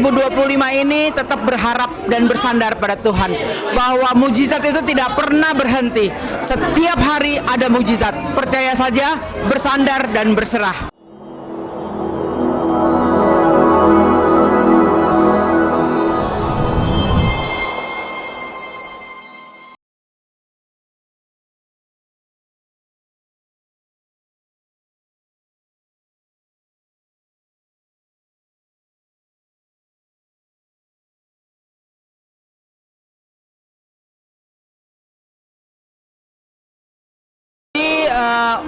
2025 ini tetap berharap dan bersandar pada Tuhan bahwa mujizat itu tidak pernah berhenti. Setiap hari ada mujizat. Percaya saja, bersandar dan berserah.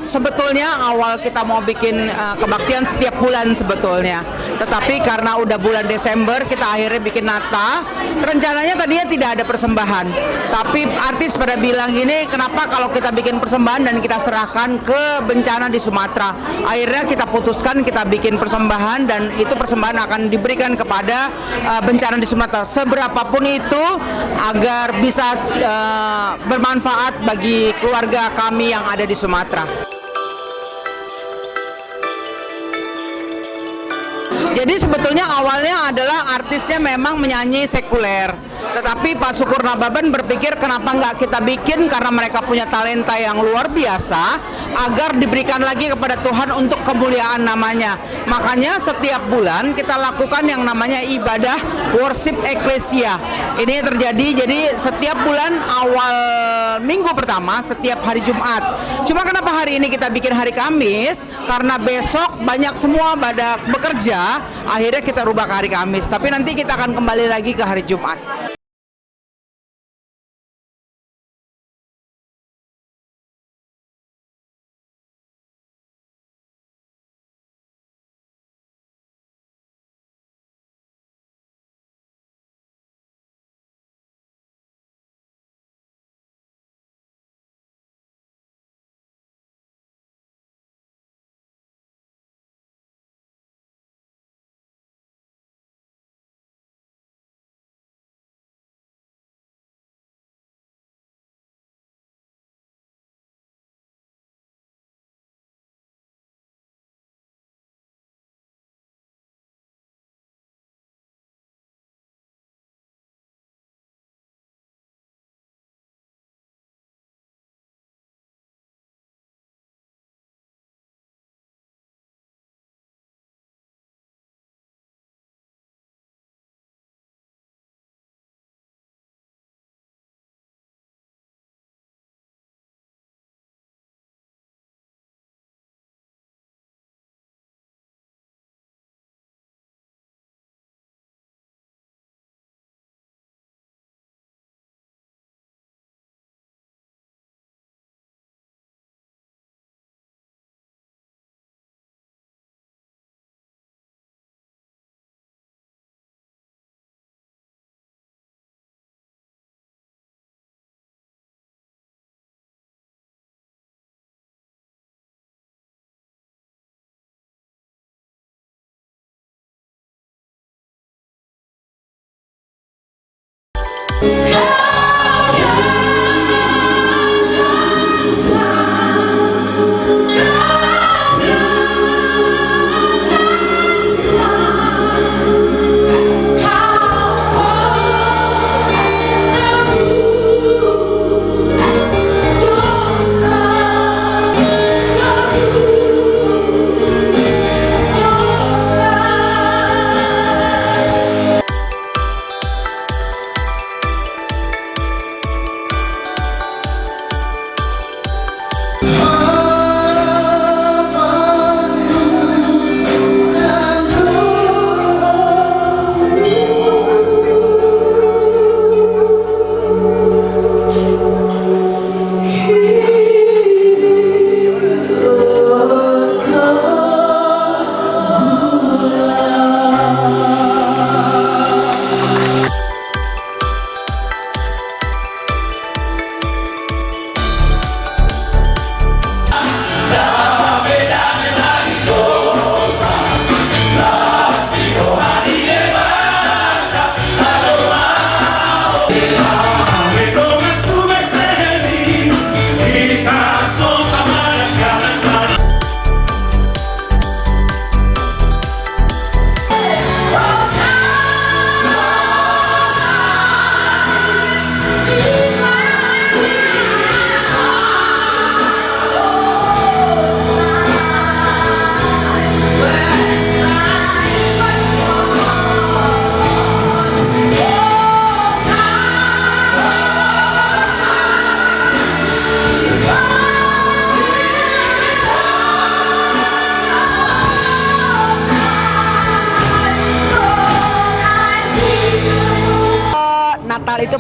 Sebetulnya awal kita mau bikin kebaktian setiap bulan sebetulnya, tetapi karena udah bulan Desember kita akhirnya bikin Natal. Rencananya tadinya tidak ada persembahan, tapi artis pada bilang gini, kenapa kalau kita bikin persembahan dan kita serahkan ke bencana di Sumatera. Akhirnya kita putuskan kita bikin persembahan, dan itu persembahan akan diberikan kepada bencana di Sumatera, seberapapun itu, agar bisa bermanfaat bagi keluarga kami yang ada di Sumatera. Jadi sebetulnya awalnya adalah artisnya memang menyanyi sekuler, tetapi Pak Syukur Nababan berpikir kenapa nggak kita bikin, karena mereka punya talenta yang luar biasa, agar diberikan lagi kepada Tuhan untuk kemuliaan namanya. Makanya setiap bulan kita lakukan yang namanya ibadah worship eklesia. Ini terjadi, jadi setiap bulan awal minggu pertama setiap hari Jumat. Cuma kenapa hari ini kita bikin hari Kamis? Karena besok banyak semua pada bekerja, akhirnya kita rubah ke hari Kamis. Tapi nanti kita akan kembali lagi ke hari Jumat.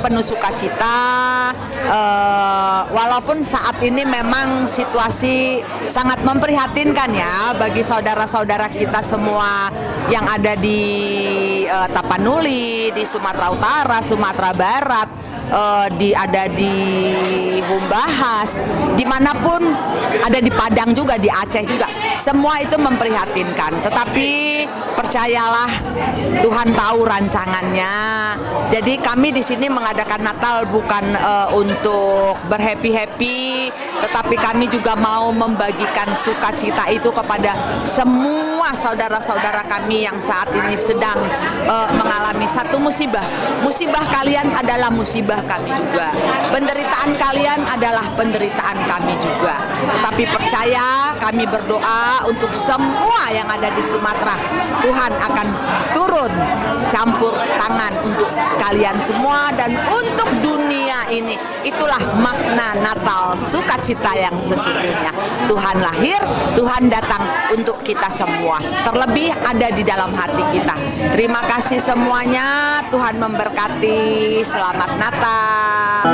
penuh sukacita, walaupun saat ini memang situasi sangat memprihatinkan ya bagi saudara-saudara kita semua yang ada di Tapanuli, di Sumatera Utara, Sumatera Barat, ada di Humbahas, dimanapun, ada di Padang juga, di Aceh juga, semua itu memprihatinkan. Tetapi percayalah, Tuhan tahu rancangannya. Jadi kami di sini mengadakan Natal bukan untuk berhappy-happy, tetapi kami juga mau membagikan sukacita itu kepada semua saudara-saudara kami yang saat ini sedang mengalami satu musibah. Musibah kalian adalah musibah kami juga. Penderitaan kalian adalah penderitaan kami juga. Tetapi percaya, kami berdoa untuk semua yang ada di Sumatera. Tuhan akan turun campur tangan untuk kalian semua dan untuk dunia ini. Itulah makna Natal, sukacita yang sesungguhnya. Tuhan lahir, Tuhan datang untuk kita semua. Terlebih ada di dalam hati kita. Terima kasih semuanya. Tuhan memberkati. Selamat Natal.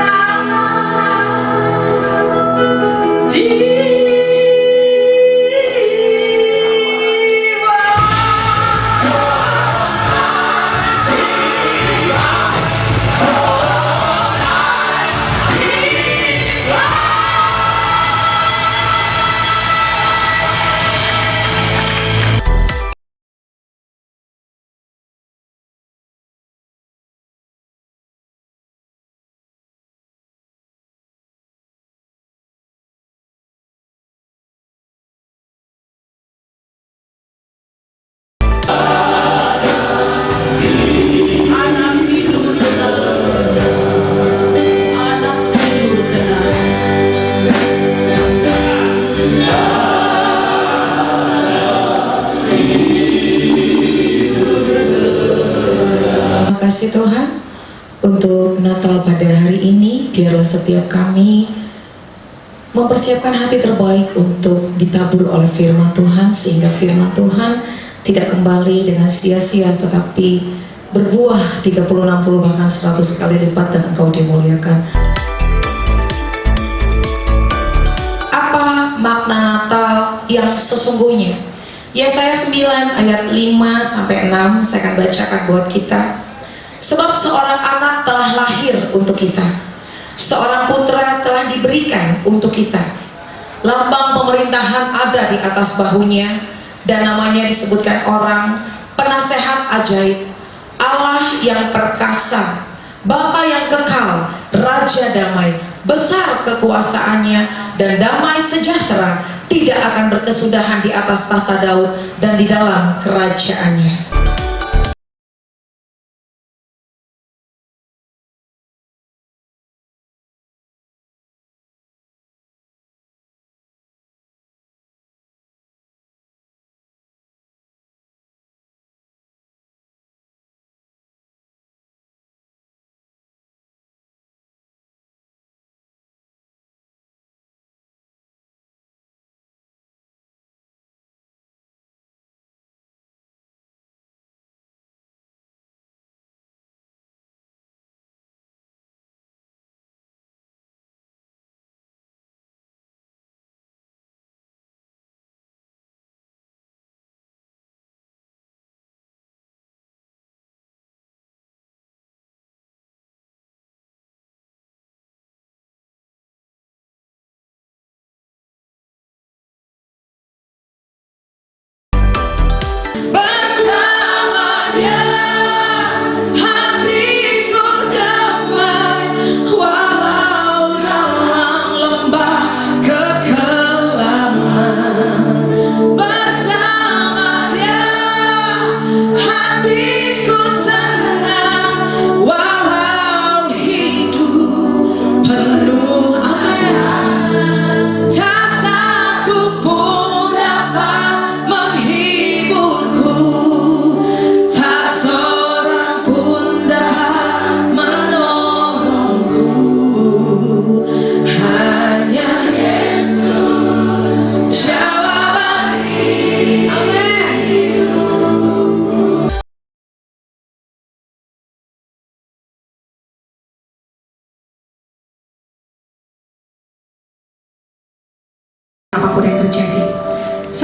Terima kasih Tuhan untuk Natal pada hari ini. Biarlah setiap kami mempersiapkan hati terbaik untuk ditabur oleh firman Tuhan, sehingga firman Tuhan tidak kembali dengan sia-sia, tetapi berbuah 30, 60, bahkan 100 kali lipat, dan Engkau dimuliakan. Apa makna Natal yang sesungguhnya? Yesaya 9 ayat 5-6 saya akan bacakan buat kita. Sebab seorang anak telah lahir untuk kita, seorang putra telah diberikan untuk kita. Lambang pemerintahan ada di atas bahunya, dan namanya disebutkan orang Penasehat Ajaib, Allah yang perkasa, Bapa yang kekal, Raja damai. Besar kekuasaannya dan damai sejahtera tidak akan berkesudahan di atas tahta Daud dan di dalam kerajaannya.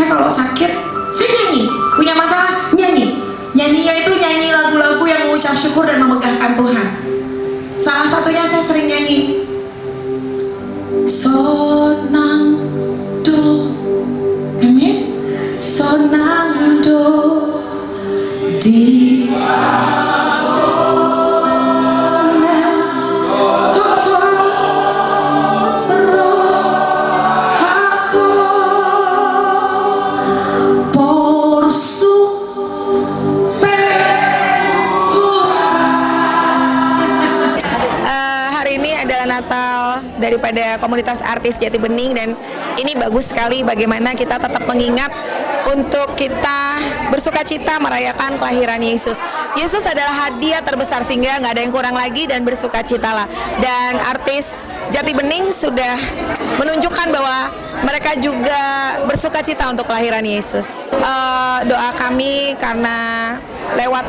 saya kalau sakit, saya nyanyi. Punya masalah, nyanyi. Nyanyinya itu nyanyi lagu-lagu yang mengucap syukur dan memegahkan Tuhan. Salah satunya saya sering nyanyi Sonando, amin. Sonando di Natal daripada komunitas artis Jati Bening, dan ini bagus sekali bagaimana kita tetap mengingat untuk kita bersuka cita merayakan kelahiran Yesus. Yesus adalah hadiah terbesar sehingga nggak ada yang kurang lagi, dan bersuka citalah. Dan artis Jati Bening sudah menunjukkan bahwa mereka juga bersuka cita untuk kelahiran Yesus. Doa kami karena lewat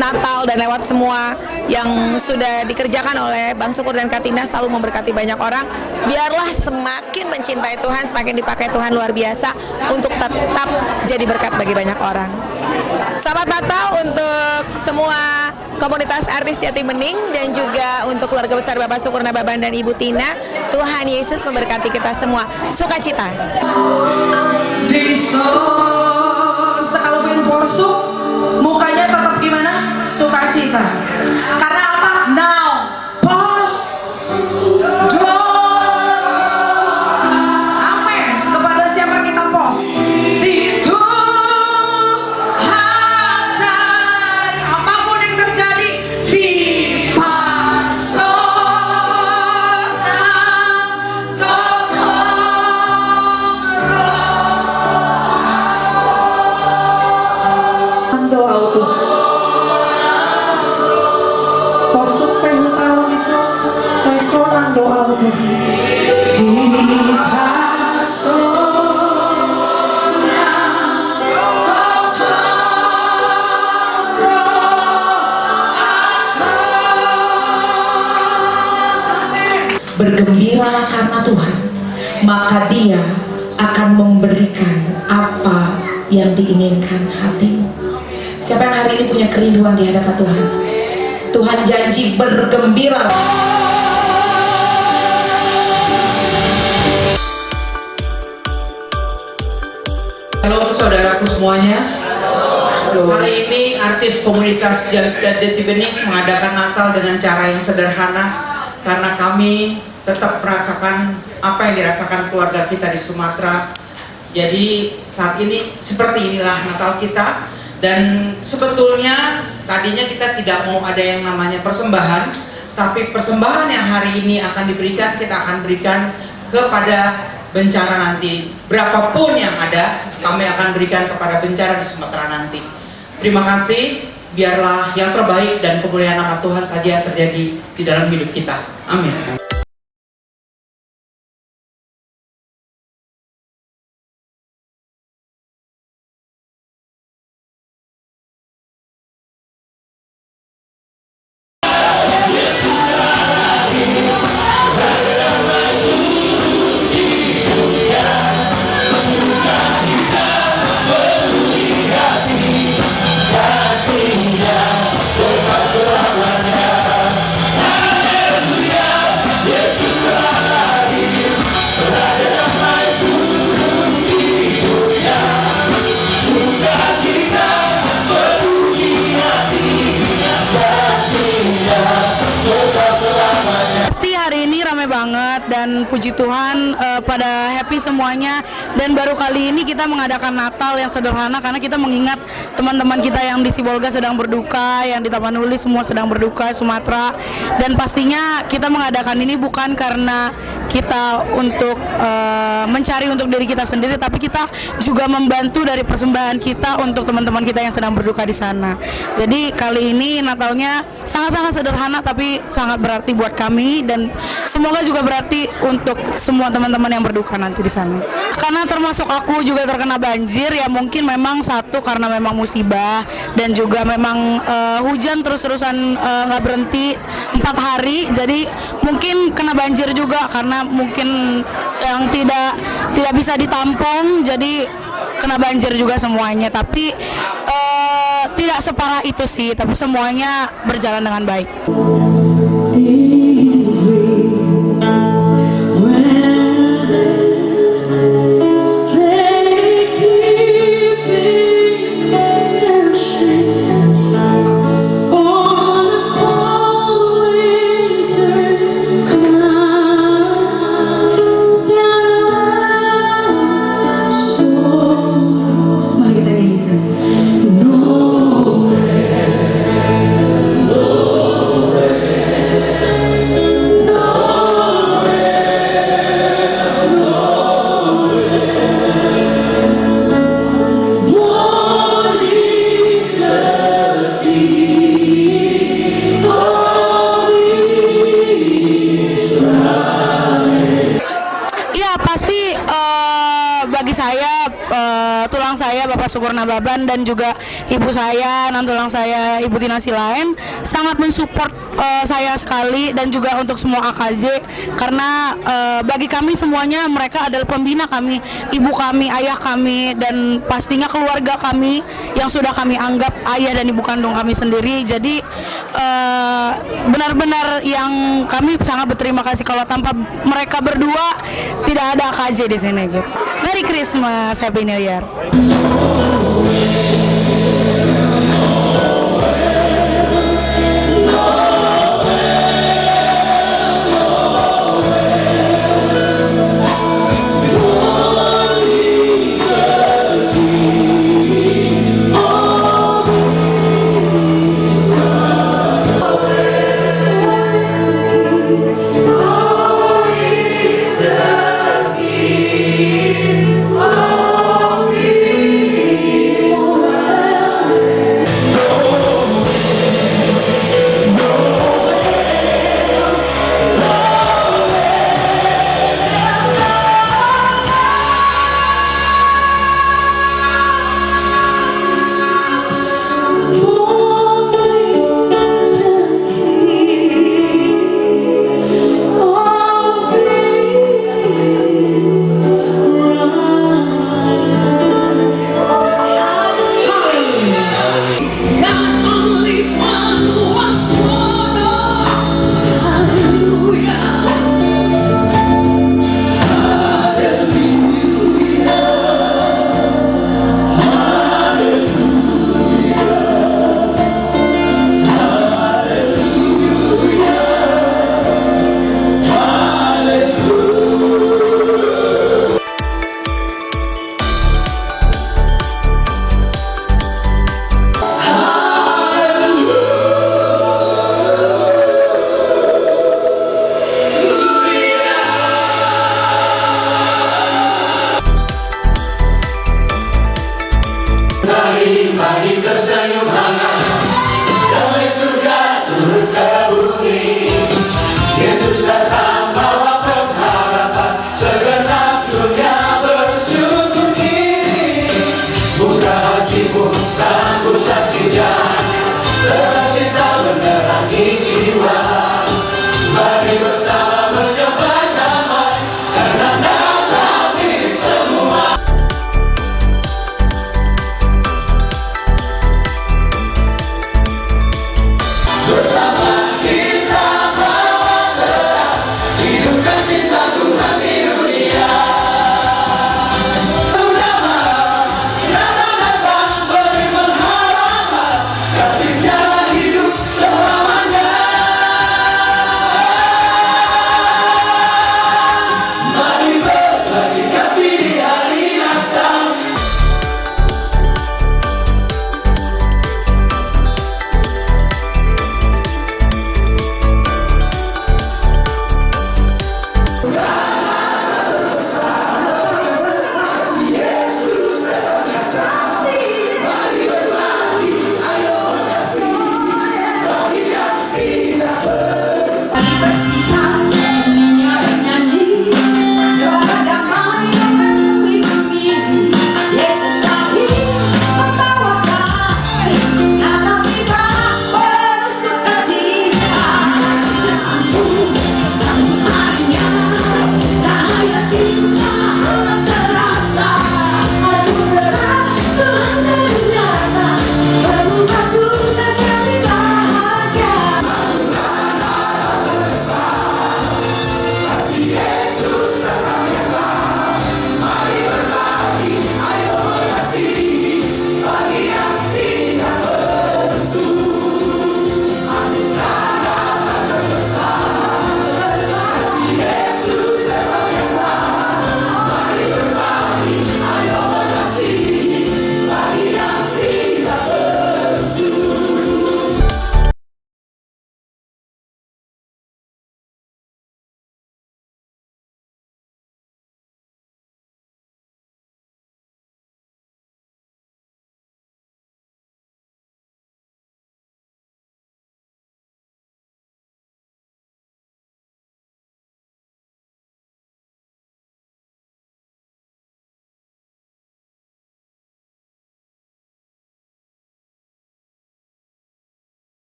Natal dan lewat semua yang sudah dikerjakan oleh Bang Sukur dan Katina selalu memberkati banyak orang. Biarlah semakin mencintai Tuhan, semakin dipakai Tuhan luar biasa untuk tetap jadi berkat bagi banyak orang. Selamat Natal untuk semua komunitas artis Jati Bening dan juga untuk keluarga besar Bapak Sukur Nababan dan Ibu Tina. Tuhan Yesus memberkati kita semua. Sukacita. Sekalipun porsuk, mukanya tetap gimana? Sukacita. Karena apa? Now, pause, amin. Kepada siapa kita pause? Itu hatai. Apapun yang terjadi di bergembiralah karena Tuhan, maka Dia akan memberikan apa yang diinginkan hatimu. Siapa yang hari ini punya kerinduan di hadapan Tuhan? Tuhan janji bergembira. Halo saudaraku semuanya. Kali ini artis komunitas Jati Bening mengadakan Natal dengan cara yang sederhana, karena kami tetap merasakan apa yang dirasakan keluarga kita di Sumatera. Jadi saat ini seperti inilah Natal kita. Dan sebetulnya tadinya kita tidak mau ada yang namanya persembahan, tapi persembahan yang hari ini akan diberikan, kita akan berikan kepada bencana nanti. Berapapun yang ada, kami akan berikan kepada bencana di Sumatera nanti. Terima kasih, biarlah yang terbaik dan kemuliaan nama Tuhan saja terjadi di dalam hidup kita. Amin. Banget, dan puji Tuhan pada happy semuanya. Dan baru kali ini kita mengadakan Natal yang sederhana karena kita mengingat teman-teman kita yang di Sibolga sedang berduka, yang di Tapanuli semua sedang berduka, Sumatera. Dan pastinya kita mengadakan ini bukan karena kita untuk mencari untuk diri kita sendiri, tapi kita juga membantu dari persembahan kita untuk teman-teman kita yang sedang berduka di sana. Jadi kali ini Natalnya sangat-sangat sederhana tapi sangat berarti buat kami, dan semoga juga berarti untuk semua teman-teman yang berduka nanti di sana. Karena termasuk aku juga terkena banjir, ya mungkin memang satu karena memang musibah, dan juga memang hujan terus-terusan nggak berhenti 4 hari, jadi mungkin kena banjir juga karena mungkin yang tidak bisa ditampung, jadi kena banjir juga semuanya, tapi tidak separah itu sih, tapi semuanya berjalan dengan baik. Bagi saya, tulang saya Bapak Syukur Nababan dan juga ibu saya, non tulang saya Ibu Tina Silaen sangat mensupport saya sekali, dan juga untuk semua AKJ, karena bagi kami semuanya mereka adalah pembina kami, ibu kami, ayah kami, dan pastinya keluarga kami yang sudah kami anggap ayah dan ibu kandung kami sendiri. Jadi benar-benar yang kami sangat berterima kasih, kalau tanpa mereka berdua tidak ada AKJ di sini gitu. Merry Christmas, Happy New Year. Oh,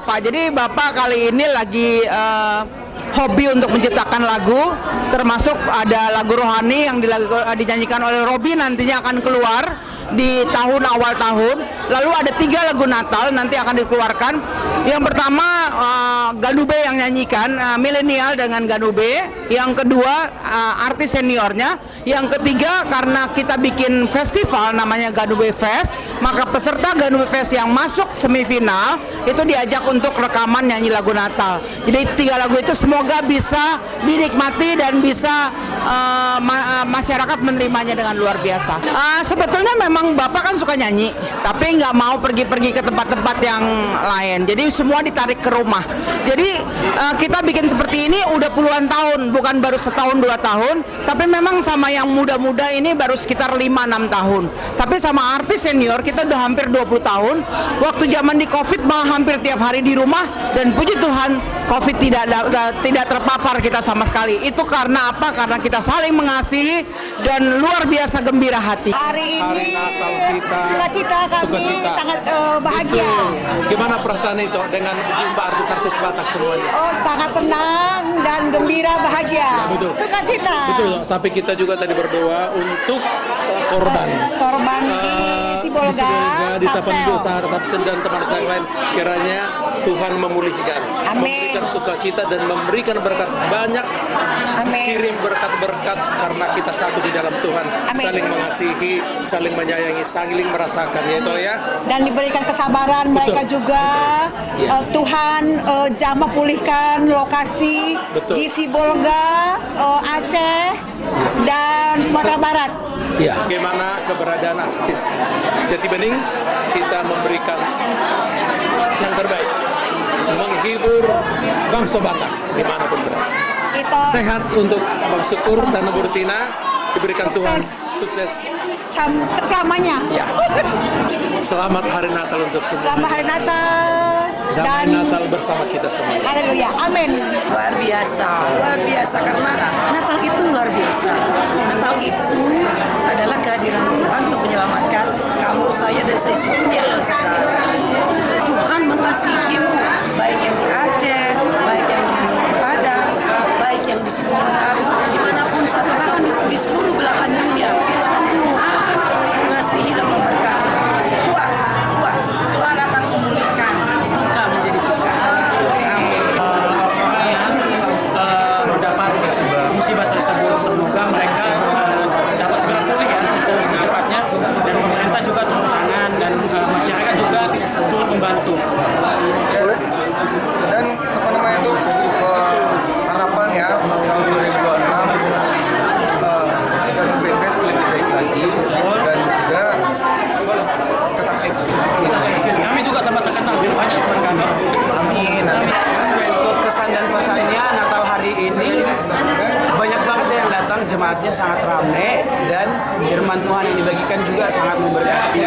Bapak. Jadi Bapak kali ini lagi hobi untuk menciptakan lagu, termasuk ada lagu rohani yang dinyanyikan oleh Robby, nantinya akan keluar di awal tahun. Lalu ada 3 lagu Natal nanti akan dikeluarkan. Yang pertama Ganube yang nyanyikan, milenial dengan Ganube. Yang kedua artis seniornya. Yang ketiga, karena kita bikin festival namanya Ganube Fest, maka peserta Ganube Fest yang masuk semifinal itu diajak untuk rekaman nyanyi lagu Natal. Jadi 3 lagu itu semoga bisa dinikmati dan bisa masyarakat menerimanya dengan luar biasa. Sebetulnya memang Bapak kan suka nyanyi, tapi nggak mau pergi-pergi ke tempat-tempat yang lain. Jadi semua ditarik ke rumah. Jadi kita bikin seperti ini udah puluhan tahun, bukan baru setahun 2 tahun. Tapi memang sama yang muda-muda ini baru sekitar 5-6 tahun. Tapi sama artis senior kita udah hampir 20 tahun. Waktu zaman di COVID malah hampir tiap hari di rumah, dan puji Tuhan COVID tidak terpapar kita sama sekali. Itu karena apa? Karena kita saling mengasihi dan luar biasa gembira hati. Hari ini sukacita kami sangat bahagia. Gimana perasaan itu dengan jumpa artis-artis Batak semuanya? Oh, sangat senang dan gembira, bahagia. Betul. Sukacita. Betul, tapi kita juga tadi berdoa untuk korban Korban di Sibolga, di Tapan Tapsel. Utara, Tapsel dan teman-teman lain. Kiranya Tuhan memulihkan, Amin. memberikan sukacita dan memberikan berkat banyak. Amin. Kirim berkat-berkat karena kita satu di dalam Tuhan. Amin. Saling mengasihi, saling menyayangi, saling merasakan, ya toh ya. Dan diberikan kesabaran mereka juga. Ya. Tuhan jamah pulihkan lokasi Betul. di Sibolga, Aceh, dan Sumatera Barat. Ya. Bagaimana keberadaan artis Jati Bening, kita memberikan yang terbaik, menghibur bangsa Batak dimanapun berada. Itu Sehat untuk Bang Syukur dan Ibu Rutina, diberikan Tuhan sukses. Selamanya. Ya. Selamat Hari Natal untuk semua. Selamat Hari Natal. Damai Natal bersama kita semua. Haleluya, amin. Luar biasa karena Natal itu luar biasa. Natal itu adalah kehadiran Tuhan untuk menyelamatkan kamu, saya, dan seisinya. Tuhan mengasihimu, baik yang di Aceh, baik yang di Padang, baik yang di Sibolga, dimanapun satu, bahkan di seluruh belahan dunia. Tuhan mengasihi dan memberkati. Tuhan akan memulihkan duka menjadi suka. Mendapat musibah tersebut, semoga mereka dapat segera pulih ya secepatnya, dan pemerintah juga turun tangan dan masyarakat juga turut membantu. Dan apa namanya itu harapan ya untuk tahun 2026 dan BPS lebih baik lagi dan juga tetap eksis. Kami juga tempat terkenal biar banyak cuan kami. Amin. Untuk kesan dan pesannya, Natal hari ini banyak banget yang datang, jemaatnya sangat ramai, dan firman Tuhan yang dibagikan juga sangat memberkati.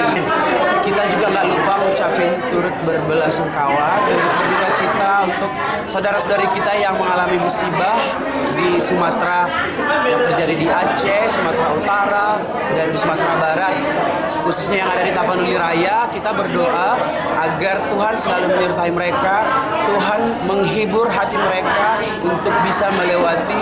Kita juga nggak lupa ucapin turut berbelasungkawa, turut berduka cita untuk saudara-saudari kita yang mengalami musibah di Sumatera, yang terjadi di Aceh, Sumatera Utara, dan di Sumatera Barat, khususnya yang ada di Tapanuli Raya. Kita berdoa agar Tuhan selalu menyertai mereka, Tuhan menghibur hati mereka untuk bisa melewati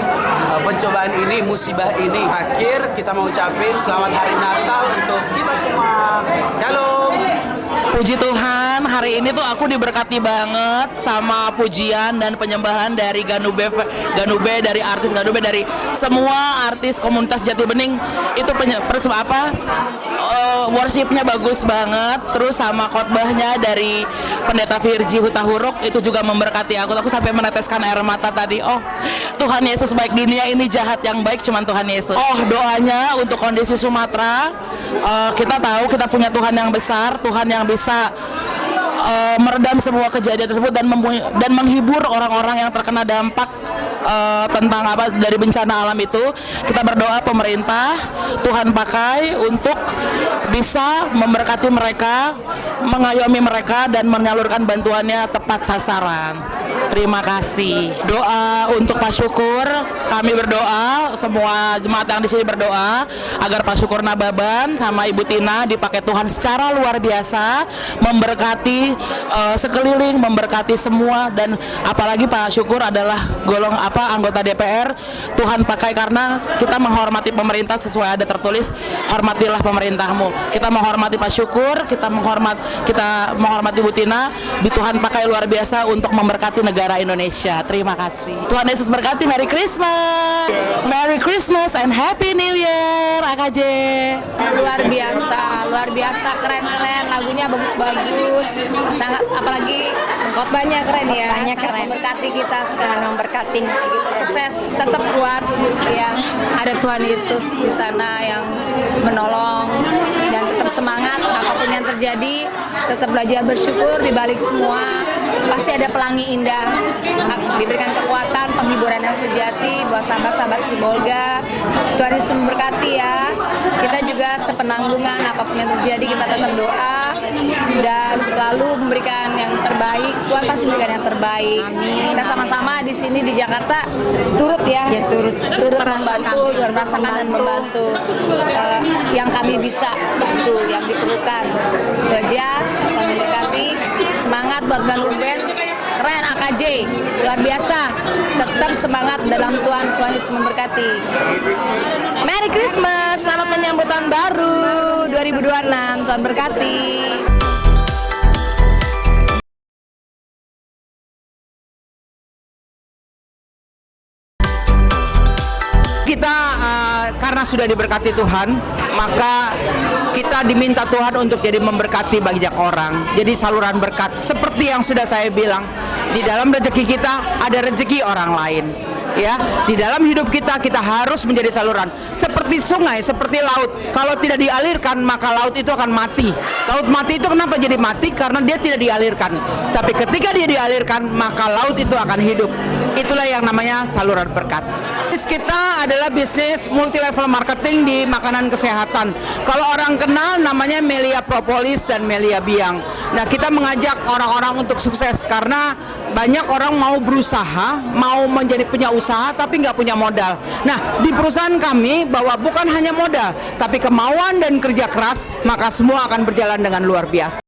pencobaan ini, musibah ini. Akhir kita mau ucapin selamat Hari Natal untuk kita semua. Shalom. Puji Tuhan, hari ini tuh aku diberkati banget sama pujian dan penyembahan dari Ganube, dari artis Ganube, dari semua artis komunitas Jati Bening. Itu worshipnya bagus banget. Terus sama khotbahnya dari Pendeta Virji Hutahuruk itu juga memberkati aku. Aku sampai meneteskan air mata tadi. Oh, Tuhan Yesus baik, dunia ini jahat, yang baik cuman Tuhan Yesus. Oh, doanya untuk kondisi Sumatera, kita tahu kita punya Tuhan yang besar, Tuhan yang bisa meredam semua kejadian tersebut dan menghibur orang-orang yang terkena dampak tentang dari bencana alam itu. Kita berdoa pemerintah Tuhan pakai untuk bisa memberkati mereka, mengayomi mereka, dan menyalurkan bantuannya tepat sasaran. Terima kasih. Doa untuk Pak Syukur, kami berdoa, semua jemaat yang di sini berdoa agar Pak Syukur Nababan sama Ibu Tina dipakai Tuhan secara luar biasa, memberkati memberkati sekeliling, memberkati semua, dan apalagi Pak Syukur adalah anggota DPR. Tuhan pakai karena kita menghormati pemerintah sesuai ada tertulis, hormatilah pemerintahmu. Kita menghormati Pak Syukur, kita menghormati Bu Tina. Tuhan pakai luar biasa untuk memberkati negara Indonesia. Terima kasih. Tuhan Yesus berkati. Merry Christmas. Merry Christmas and Happy New Year, AKJ. Luar biasa, keren, lagunya bagus-bagus, sangat, apalagi khotbahnya keren ya, sangat memberkati kita sekarang, memberkati gitu. Sukses, tetap kuat ya, ada Tuhan Yesus di sana yang menolong, dan tetap semangat apapun yang terjadi, tetap belajar bersyukur di balik semua. Pasti ada pelangi indah, diberikan kekuatan, penghiburan yang sejati buat sahabat-sahabat Sibolga. Tuhan Yesus memberkati ya. Kita juga sepenanggungan apapun yang terjadi, kita tetap doa dan selalu memberikan yang terbaik. Tuhan pasti memberikan yang terbaik. Kita sama-sama di sini di Jakarta turut ya, turut membantu, turut merasakan dan membantu yang kami bisa bantu, yang diperlukan. Itu aja, memberkati, semangat buat Galur Band, keren AKJ, luar biasa, tetap semangat dalam Tuhan. Tuhan Yesus memberkati. Merry Christmas, selamat menyambut tahun baru 2026, Tuhan berkati. Kita karena sudah diberkati Tuhan, maka kita diminta Tuhan untuk jadi memberkati banyak orang, jadi saluran berkat. Seperti yang sudah saya bilang, di dalam rezeki kita ada rezeki orang lain. Ya, di dalam hidup kita harus menjadi saluran. Seperti sungai, seperti laut. Kalau tidak dialirkan, maka laut itu akan mati. Laut mati itu kenapa jadi mati? Karena dia tidak dialirkan. Tapi ketika dia dialirkan, maka laut itu akan hidup. Itulah yang namanya saluran berkat. Bisnis kita adalah bisnis multi level marketing di makanan kesehatan. Kalau orang kenal namanya Melia Propolis dan Melia Biang. Nah, kita mengajak orang-orang untuk sukses karena banyak orang mau berusaha, mau menjadi punya usaha tapi nggak punya modal. Nah, di perusahaan kami bahwa bukan hanya modal, tapi kemauan dan kerja keras, maka semua akan berjalan dengan luar biasa.